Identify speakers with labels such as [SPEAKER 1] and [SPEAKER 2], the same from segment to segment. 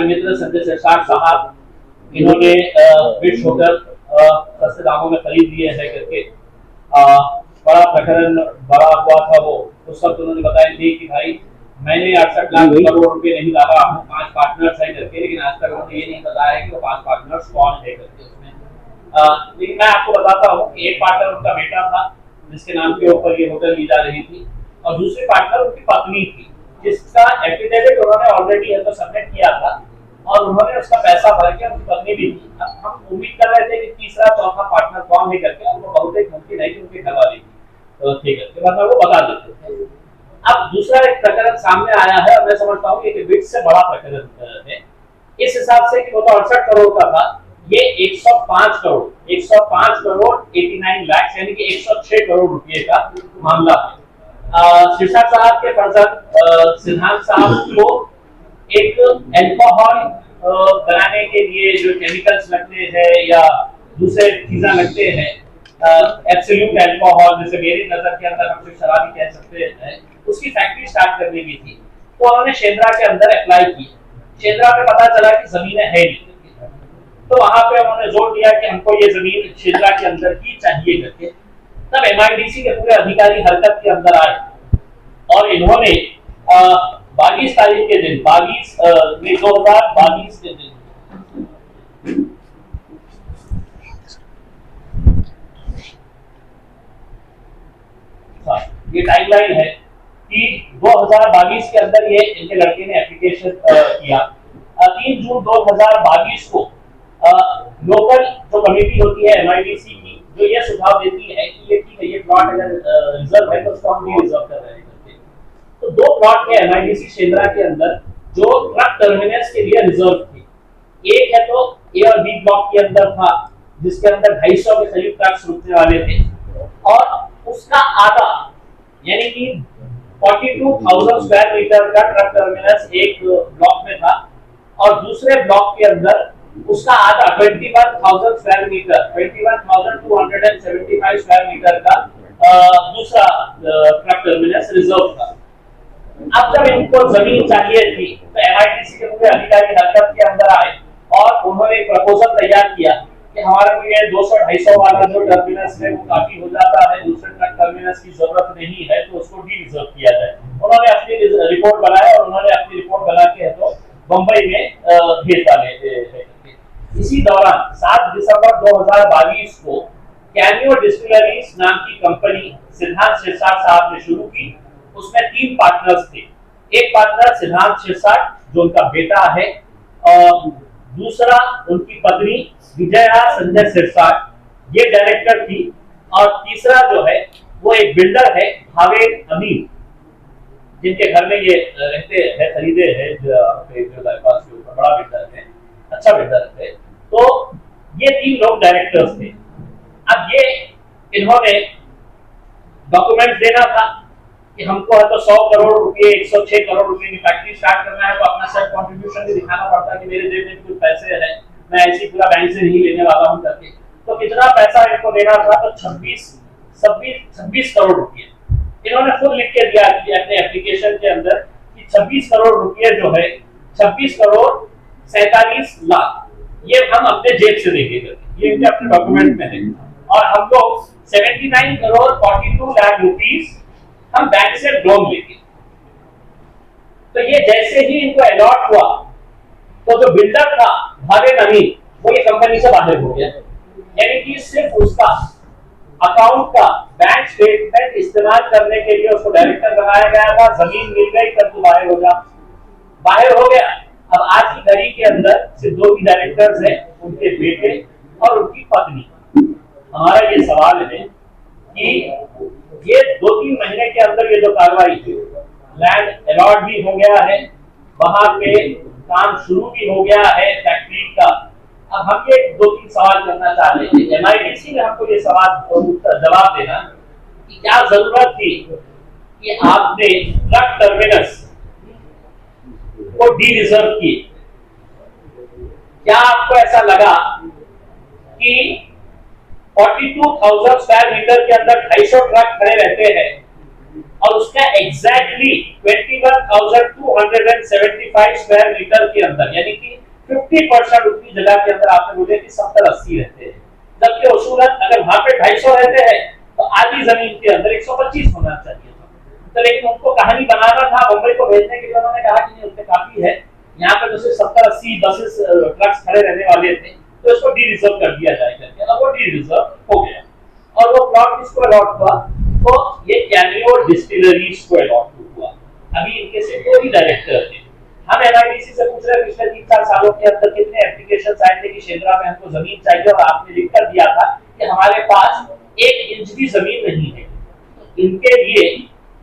[SPEAKER 1] हमारे मित्र संजय सिरसाट साहब, इन्होंने बिट्स होकर सस्ते दामों में खरीद लिए है करके बड़ा प्रकरण बड़ा हुआ था। वो उस वक्त उन्होंने बताया थी कि भाई मैंने 68 लाख करोड़ रुपए नहीं डाला, 5 पार्टनर्स है करके, लेकिन आज तक उन्होंने ये नहीं बताया कि वो 5 पार्टनर्स कौन है करके उसमें। लेकिन मैं आपको बताता हूँ कि एक पार्टनर उनका बेटा था जिसके नाम के ऊपर ये होटल ली जा रही थी, और दूसरी पार्टनर उनकी पत्नी थी जिसका एफिडेविट उन्होंने ऑलरेडी है तो सबमिट किया था और उन्होंने उसका पैसा भर के उनकी पत्नी भी थी। हम उम्मीद कर रहे थे कि तीसरा चौथा पार्टनर कौन है करके, उनको बहुत एक मुमकिन है कि उनके घर वाले तो ठीक है मतलब वो बता देते थे। अब दूसरा एक प्रकरण सामने आया है और मैं समझता हूँ कि बिट्स से बड़ा प्रकरण है इस हिसाब से कि वो तो 68 करोड़ का था, ये 105 करोड़ 89 लाख यानी कि 106 करोड़ रुपए का मामला है। सिरसाट साहब के फर्जंद सिद्धांत साहब को एक अल्कोहल बनाने के लिए जो केमिकल्स लगते हैं या दूसरे चीजें लगते हैं, एब्सोल्यूट अल्कोहल जैसे मेरी नजर के अंदर हम शराब भी कह सकते हैं, उसकी फैक्ट्री स्टार्ट करने की थी। तो उन्होंने शेंद्रा के अंदर अप्लाई किया। शेंद्रा में पता चला कि जमीनें है नहीं, तो वहां पे उन्होंने जोर दिया कि हमको ये जमीन शेंद्रा के अंदर ही चाहिए करके। तब एमआईडीसी के पूरे अधिकारी हरकत के अंदर आए और इन्होंने 22 तारीख के दिन 2022 के दिन ये टाइमलाइन है कि 2022 के अंदर ये इनके लड़के ने एप्लीकेशन किया। 3 जून 2022 को लोकल जो कमेटी होती है एमआईडीसी की, जो ये सुझाव देती है कि ये ठीक है, ये प्लॉट अगर रिजर्व है तो उसको हम भी रिजर्व कर रहे हैं। तो 2 प्लॉट है एमआईडीसी शेंद्रा के अंदर जो ट्रक टर्मिनस के लिए रिजर्व थे। एक है तो ए और बी ब्लॉक के अंदर था जिसके अंदर 250 के करीब ट्रक्स रुकने वाले थे, और उसका आधा यानी कि 42,000 स्क्वायर मीटर का ट्रक टर्मिनस एक ब्लॉक में था, और दूसरे ब्लॉक के अंदर उसका आधा 21,000 स्क्वायर मीटर 21,275 स्क्वायर मीटर का दूसरा ट्रक टर्मिनस रिजर्व था। अब जब इनको जमीन चाहिए थी तो एमआईडीसी के पूरे अधिकारी हरकत के अंदर आए और उन्होंने एक प्रपोजल तैयार किया कि हमारे को ये 200-250 वाला जो टर्मिनस है वो काफी हो जाता है, दूसरे ट्रक टर्मिनस की जरूरत नहीं है, तो उसको डी रिजर्व किया जाए। उन्होंने अपनी रिपोर्ट बनाया और उन्होंने अपनी रिपोर्ट बना के तो बंबई में भेज डाले। इसी दौरान 7 दिसंबर 2022 को कैनियो डिस्टिलरीज नाम की कंपनी सिद्धांत सिरसाट साहब ने शुरू की। उसमें 3 पार्टनर्स थे। एक पार्टनर सिद्धांत सिरसाट जो उनका बेटा है, और दूसरा उनकी पत्नी विजया संजय सिरसाट, ये डायरेक्टर थी, और तीसरा जो है वो एक बिल्डर है भावेद अमीन, जिनके घर में ये रहते हैं, खरीदे हैं बाईपास के ऊपर, बड़ा बिल्डर है, अच्छा बिल्डर है। तो ये 3 लोग डायरेक्टर्स थे। अब ये इन्होंने डॉक्यूमेंट देना था कि हमको है तो 100 करोड़ रुपए 106 करोड़ रुपए की फैक्ट्री स्टार्ट करना है, तो अपना सेल्फ कंट्रीब्यूशन भी दिखाना पड़ता है कि मेरे जेब में कुछ पैसे हैं, मैं ऐसी पूरा बैंक से नहीं लेने वाला हूं करके। तो कितना पैसा इनको देना था, तो 26 करोड़ रुपए इन्होंने खुद लिख के दिया अपने एप्लीकेशन के अंदर कि 26 करोड़ रुपए जो है 26 करोड़ 47 लाख ये हम अपने जेब से देंगे, ये इनके अपने डॉक्यूमेंट में है। और हम लोग 79 करोड़ 42 लाख रुपीस हम बैंक से लोन लेंगे। तो ये जैसे ही इनको अलॉट हुआ तो जो बिल्डर था भावेद अमीन वो ये कंपनी से बाहर हो गया, यानी कि सिर्फ उसका अकाउंट का बैंक स्टेटमेंट इस्तेमाल करने के लिए उसको डायरेक्टर बनाया गया था। जमीन मिल गई तब तो बाहर हो गया। अब आज की घड़ी के अंदर सिर्फ 2 ही डायरेक्टर्स हैं, उनके बेटे और उनकी पत्नी। हमारा ये सवाल है कि ये 2-3 महीने के अंदर ये जो कार्रवाई थी, लैंड अलॉट भी हो गया है, वहां पे काम शुरू भी हो गया है फैक्ट्री का। अब हम ये 2-3 सवाल करना चाह रहे थे, एमआईडीसी ने हमको ये सवाल जवाब देना कि क्या जरूरत थी कि आपने ट्रक टर्मिनस को डी रिजर्व किए। क्या आपको ऐसा लगा कि 42,000 स्क्वायर मीटर के अंदर 250 ट्रक खड़े रहते हैं और उसका एग्जैक्टली 21,275 स्क्वायर मीटर के अंदर, यानी कि 50% उतनी जगह के अंदर आपने बोले कि 70-80 रहते हैं, जबकि उसूलन अगर वहां पे 250 रहते हैं तो आधी जमीन के अंदर 125 होना चाहिए था। तो लेकिन उनको कहानी बनाना था, मुंबई को भेजने के लिए उन्होंने कहा कि नहीं उतने काफी है, यहाँ पे तो सिर्फ 70-80 बसेस ट्रक्स खड़े रहने वाले थे, तो इसको डी रिजर्व कर दिया जाए करके, और वो डी रिजर्व हो गया। और वो प्लॉट किसको अलॉट हुआ, तो ये कैनियो डिस्टिलरीज को अलॉट हुआ। अभी इनके से दो ही डायरेक्टर थे। हम एनआईडीसी से पूछ रहे पिछले 3-4 सालों के अंदर कितने एप्लीकेशन आए थे कि शेंद्रा में हमको जमीन चाहिए, और आपने लिख कर दिया था कि हमारे पास 1 इंच भी जमीन नहीं है। इनके लिए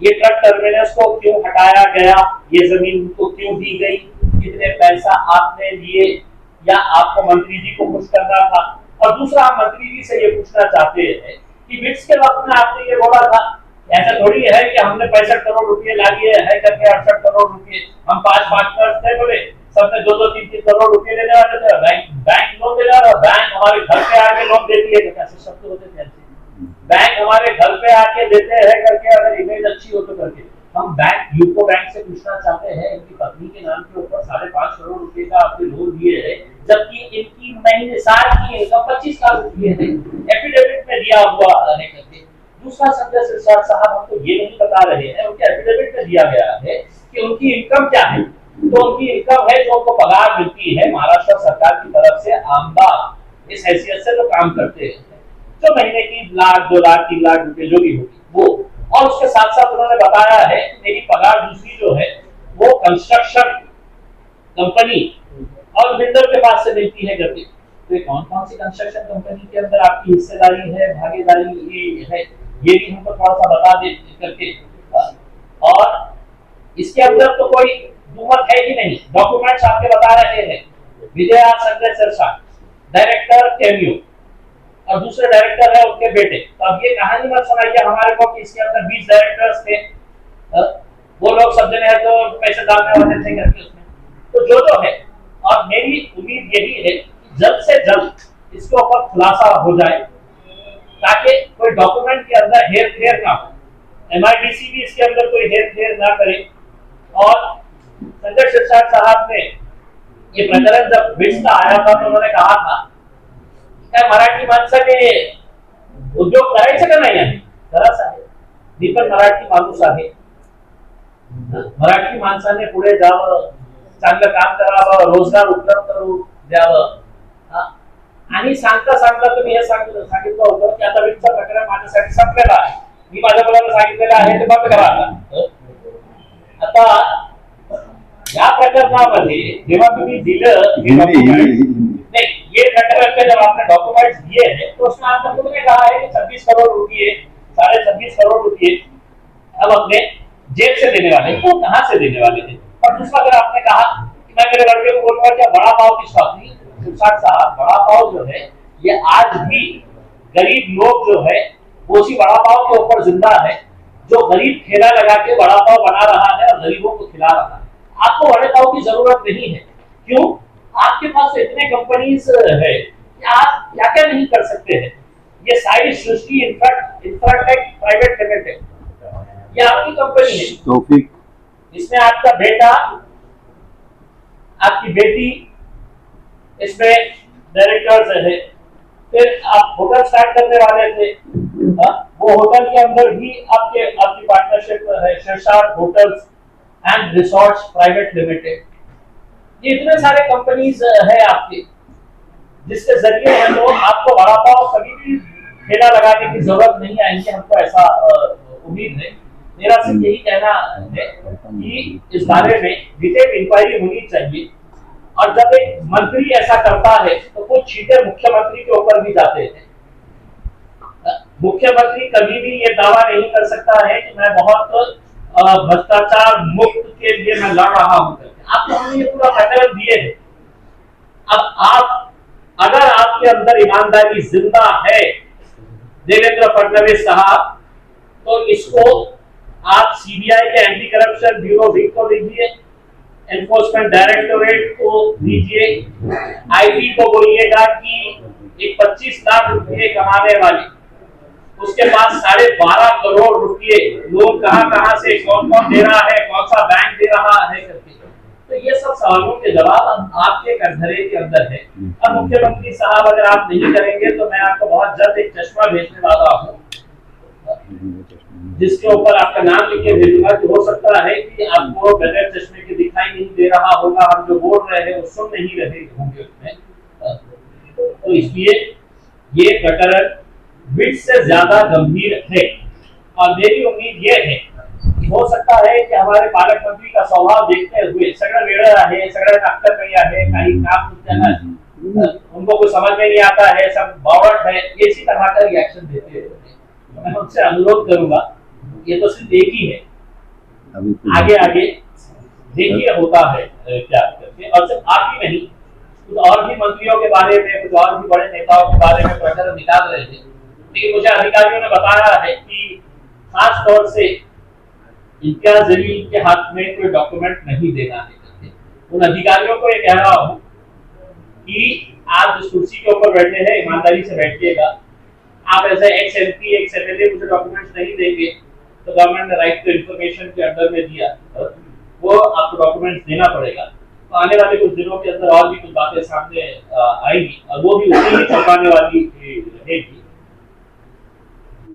[SPEAKER 1] ये ट्रक टर्मिनस को क्यों हटाया गया, ये जमीन को क्यों दी गई, कितने पैसा आपने लिए, या आपको मंत्री जी को खुश करना था। और दूसरा, हम मंत्री जी से ये पूछना चाहते हैं कि विट्स के वक्त में आपने ये बोला था, ऐसा थोड़ी है कि हमने 65 करोड़ रुपए ला लिए है करके 68 करोड़ रुपए, हम 5 पार्टनर्स थे, बोले सबने 2-2, 3-3 करोड़ रुपए लेने वाले थे, बैंक लोन दे रहा था, बैंक हमारे घर पे आके लोन देती है, कैसे शब्द होते थे, बैंक हमारे घर पे आके देते हैं करके, अगर इमेज अच्छी हो तो करके। हम बैंक, यूको बैंक से पूछना चाहते हैं, इनकी पत्नी के नाम के ऊपर 5.5 करोड़ रुपए का आपने लोन दिए है, जबकि इनकी महीने साल की इनकम 25 लाख रुपए है, एफिडेविट में दिया हुआ है करके। दूसरा, संजय सिरसाट साहब हमको ये नहीं बता रहे हैं, उनके एफिडेविट में दिया गया है कि उनकी इनकम क्या है। तो उनकी इनकम है जो उनको पगार मिलती है महाराष्ट्र सरकार की तरफ से, आमदार इस हैसियत से जो काम करते हैं, जो महीने की 1 लाख, 2 लाख, 3 लाख रुपए जो भी होगी वो। और उसके साथ साथ उन्होंने बताया है कि मेरी पगार दूसरी जो है वो कंस्ट्रक्शन कंपनी और बिल्डर के पास से मिलती है करके। तो ये कौन-कौन सी कंस्ट्रक्शन कंपनी के अंदर आपकी हिस्सेदारी है, भागीदारी है, ये भी हमको थोड़ा सा बता दे करके। और इसके अंदर तो कोई दुमत है ही नहीं, डॉक्यूमेंट्स आपके बता रहे हैं। विजया संजय सिरसाट डायरेक्टर कैनियो, और दूसरे डायरेक्टर है उनके बेटे। तो अब ये कहानी मत सुनाइए हमारे को कि इसके अंदर 20 डायरेक्टर्स थे, वो लोग सब जने है तो पैसे डालने वाले थे करके उसमें। तो जो है, और मेरी उम्मीद यही है कि जल्द से जल्द इसके ऊपर खुलासा हो जाए, ताकि कोई डॉक्यूमेंट के अंदर हेर फेर ना हो, एमआईडीसी भी इसके अंदर कोई हेर फेर ना करे। और संजय सिरसाट साहब ने ये प्रकरण जब विट्स का आया था तो उन्होंने कहा था मराठी माणसाने उद्योग करायचं का नाही आहे, खरंच आहे, मी पण मराठी माणूस आहे, मराठी माणसाने पुढे जावं, चांगलं काम करावं, रोजगार उपलब्ध करून द्यावं। आणि सांगता तुम्ही हे सांगितलं होतं की आता विट्सचं प्रकरण माझ्यासाठी संपलेलं आहे, मी माझ्या मुलाला सांगितलेलं आहे ते बंद करा। आता या प्रकरणामध्ये जेव्हा तुम्ही दिलं नहीं, ये प्रकरण के जब आपने डॉक्यूमेंट्स दिए हैं तो उसमें आपने खुद ने कहा है कि 26 करोड़ रुपए, 26.5 करोड़ रुपए अब अपने जेब से देने वाले, वो कहां से देने वाले थे। और दूसरा, अगर आपने कहा कि मैं मेरे लड़के को बोलूंगा कि बड़ा पाव की शॉप नहीं, सिरसाट साहब, बड़ा पाव जो है ये आज भी गरीब लोग जो है वो उसी बड़ा पाव के ऊपर जिंदा है, जो गरीब ठेला लगा के बड़ा पाव बना रहा है और गरीबों को खिला रहा है। आपको बड़े पाव की जरूरत नहीं है, क्यों? आपके पास तो इतने कंपनीज है कि आप क्या क्या नहीं कर सकते हैं। ये सारी सृष्टि इंफ्राटेक प्राइवेट लिमिटेड, ये आपकी कंपनी है, इसमें आपका बेटा, आपकी बेटी इसमें डायरेक्टर्स है। फिर आप होटल स्टार्ट करने वाले थे, वो होटल के अंदर भी आपकी पार्टनरशिप है, Sirsat hotels and resorts private limited. ये इतने सारे कंपनीज है आपके, जिसके जरिए है तो आपको वड़ा पाव कभी भी ठेला लगाने की जरूरत नहीं आएगी, हमको ऐसा उम्मीद है। मेरा सिर्फ यही कहना है कि इस बारे में डिटेल इंक्वायरी होनी चाहिए, और जब एक मंत्री ऐसा करता है तो कुछ छींटे मुख्यमंत्री के ऊपर भी जाते हैं। मुख्यमंत्री कभी भी ये दावा नहीं कर सकता है कि मैं बहुत भ्रष्टाचार मुक्त के लिए मैं लड़ रहा हूं। आपको हमने ये पूरा पैटर्न दिए है। अब आप, अगर आपके अंदर ईमानदारी जिंदा है देवेंद्र फडणवीस साहब, तो इसको आप सीबीआई के एंटी करप्शन ब्यूरो विंग को दीजिए, एनफोर्समेंट डायरेक्टोरेट को दीजिए, आईटी को बोलिएगा कि एक 25 लाख रुपए कमाने वाली उसके पास 12.5 करोड़ रुपए लोन कहां से कौन कौन दे रहा है, कौन सा बैंक दे रहा है करके। तो ये सब सवालों के जवाब आपके कटघरे के अंदर है। अब मुख्यमंत्री साहब अगर आप नहीं करेंगे तो मैं आपको बहुत जल्द एक चश्मा भेजने वाला हूँ, जिसके ऊपर आपका नाम लिख के भेजूंगा कि हो सकता है कि आपको बगैर चश्मे के दिखाई नहीं दे रहा होगा, हम जो बोल रहे हैं वो सुन नहीं रहे होंगे उसमें। तो इसलिए ये प्रकरण विड से ज्यादा गंभीर है और मेरी उम्मीद ये है कि हो सकता है कि हमारे पालक मंत्री का स्वभाव देखते हुए सगड़ा वेड़ा है, सगड़ा अक्कर गया है, कहीं काम उनको कुछ समझ में नहीं आता है, सब बावट है, इसी तरह का रिएक्शन देते हैं। मैं उनसे अनुरोध करूंगा, ये तो सिर्फ एक ही है, आगे आगे देखिए होता है क्या करके। और सिर्फ आप ही नहीं, कुछ और भी मंत्रियों के बारे में, कुछ और भी बड़े नेताओं के बारे में प्रकरण निकाल रहे थे, लेकिन मुझे अधिकारियों ने बताया है कि खास तौर से इम्तियाज जलील के हाथ में कोई डॉक्यूमेंट नहीं देना है। उन अधिकारियों को ये कह रहा हूं कि आप जिस कुर्सी के ऊपर बैठे हैं ईमानदारी से बैठिएगा। आप ऐसे एक्स एमपी एक्स एमएलए मुझे डॉक्यूमेंट्स नहीं देंगे तो गवर्नमेंट ने राइट टू इंफॉर्मेशन के अंडर में दिया, वो आपको डॉक्यूमेंट्स देना पड़ेगा। तो आने वाले कुछ दिनों के अंदर और भी कुछ बातें सामने आएंगी और वो भी उतनी ही चौंकाने वाली रहेगी।